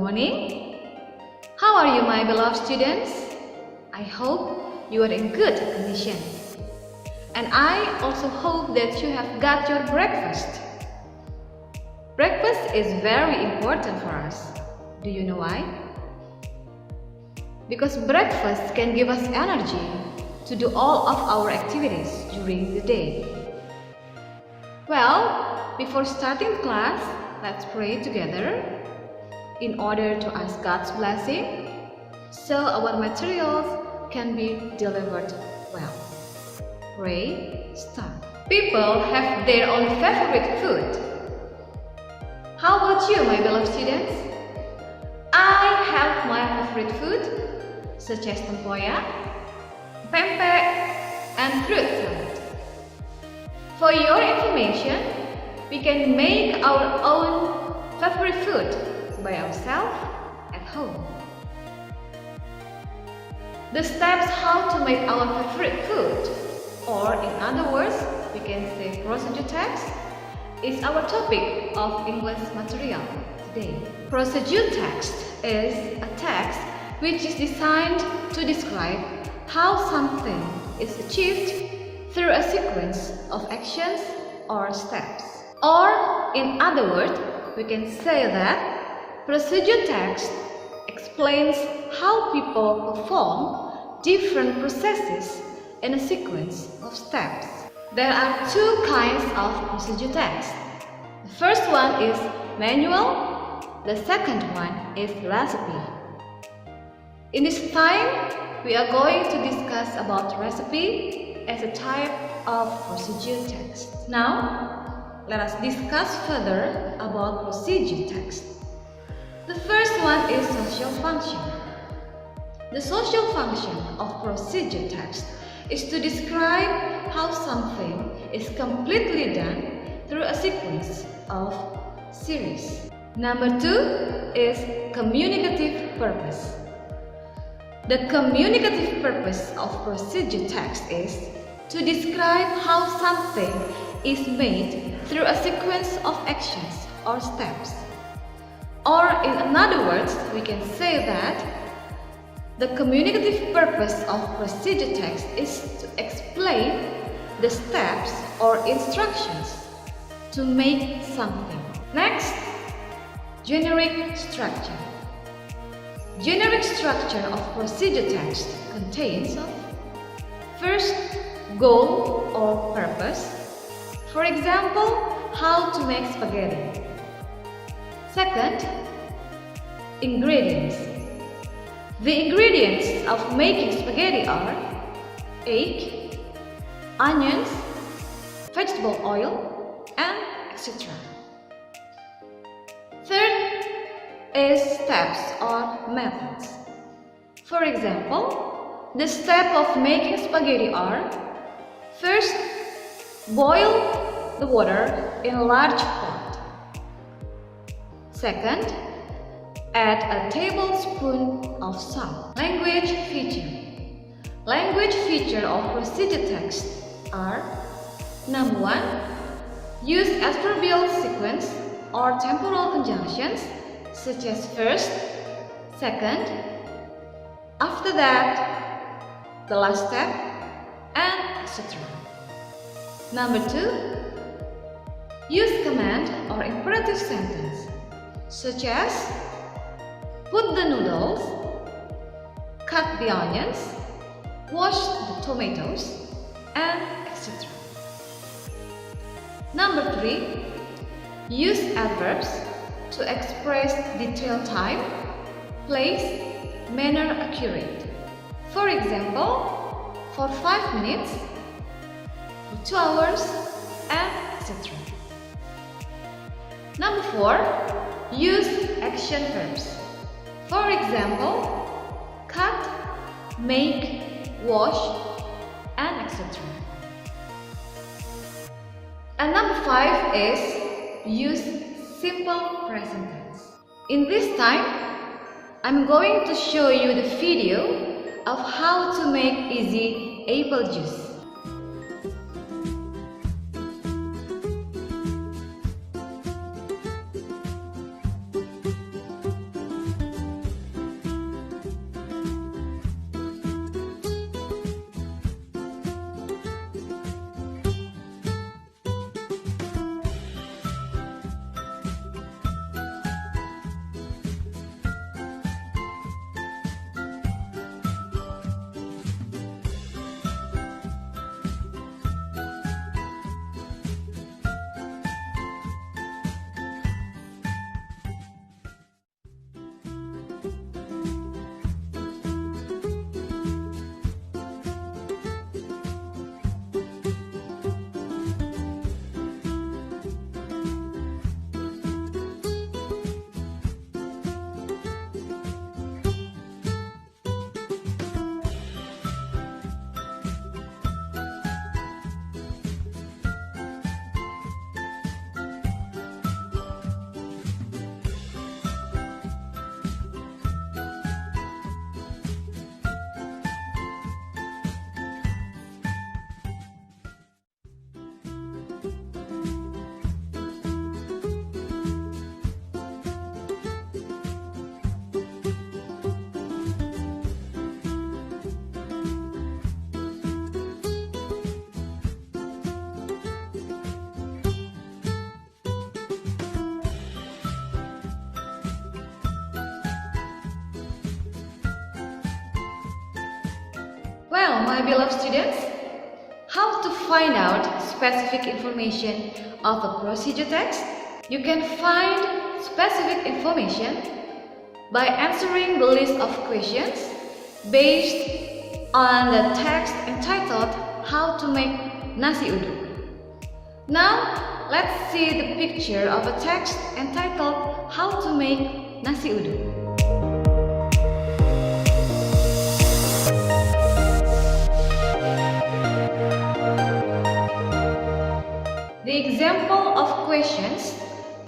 morning. How are you, my beloved students? I hope you are in good condition. And I also hope that you have got your breakfast. Breakfast is very important for us. Do you know why? Because breakfast can give us energy to do all of our activities during the day. Well, before starting class, let's pray together in order to ask God's blessing so our materials can be delivered well. Pray, start. People have their own favorite food. How about you, my beloved students? I have my favorite food, such as tempoyak, pempek, and fruit salad. For your information, we can make our own favorite food by ourselves at home. The steps how to make our favorite food, or in other words, we can say procedure text, is our topic of English material today. Procedure text is a text which is designed to describe how something is achieved through a sequence of actions or steps. Or, in other words, we can say that procedure text explains how people perform different processes in a sequence of steps. There are two kinds of procedure text. The first one is manual, the second one is recipe. In this time, we are going to discuss about recipe as a type of procedure text. Now, let us discuss further about procedure text. The first one is social function. The social function of procedure text is to describe how something is completely done through a sequence of series. Number two is communicative purpose. The communicative purpose of procedure text is to describe how something is made through a sequence of actions or steps. Or in other words, we can say that the communicative purpose of procedure text is to explain the steps or instructions to make something. Next, generic structure. Generic structure of procedure text contains of first, goal or purpose. For example, how to make spaghetti. Second, ingredients. The ingredients of making spaghetti are egg, onions, vegetable oil, and etc. Third is steps or methods. For example, the step of making spaghetti are: first, boil the water in a large pot. Second, add a tablespoon of salt. Language feature. Language feature of procedure text are: number one, use adverbial sequence or temporal conjunctions such as first, second, after that, the last step, and etc. Number two, use command or imperative sentence such as put the noodles, cut the onions, wash the tomatoes, and etc. Number three, use adverbs to express detailed time, place, manner accurate. For example, for 5 minutes, for 2 hours, and etc. Number four, use action verbs. For example, cut, make, wash, and etc. And number five is use simple present tense. In this time, I'm going to show you the video of how to make easy apple juice. Well, my beloved students, how to find out specific information of a procedure text? You can find specific information by answering the list of questions based on the text entitled How to Make Nasi Uduk. Now, let's see the picture of a text entitled How to Make Nasi Uduk. The example of questions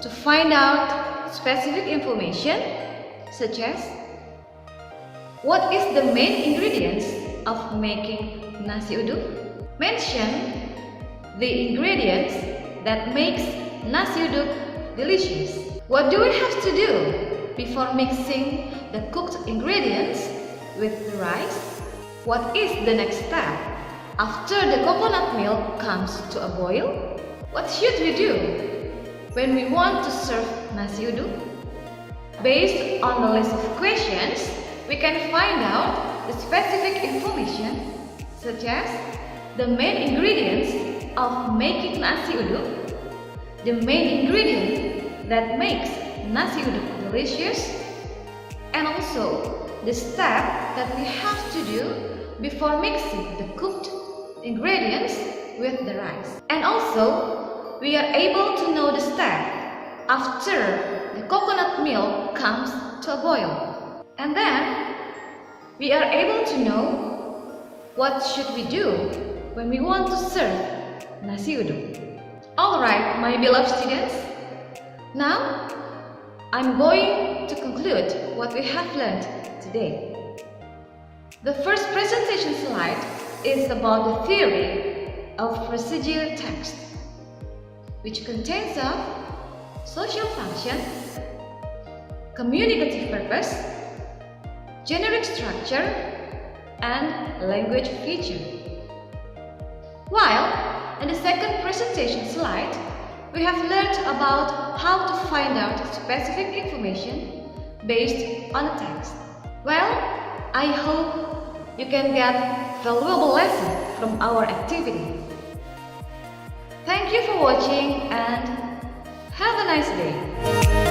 to find out specific information such as what is the main ingredients of making nasi uduk? Mention the ingredients that makes nasi uduk delicious. What do we have to do before mixing the cooked ingredients with the rice? What is the next step after the coconut milk comes to a boil? What should we do when we want to serve nasi uduk? Based on the list of questions, we can find out the specific information such as the main ingredients of making nasi uduk, the main ingredient that makes nasi uduk delicious, and also the step that we have to do before mixing the cooked ingredients with the rice. And also, we are able to know the step after the coconut milk comes to a boil. And then, we are able to know what should we do when we want to serve nasi uduk. Alright, my beloved students. Now, I'm going to conclude what we have learned today. The first presentation slide is about the theory of procedure text, which contains of social function, communicative purpose, generic structure, and language feature. While in the second presentation slide, we have learned about how to find out specific information based on a text. Well, I hope you can get valuable lesson from our activity. Thank you for watching and have a nice day.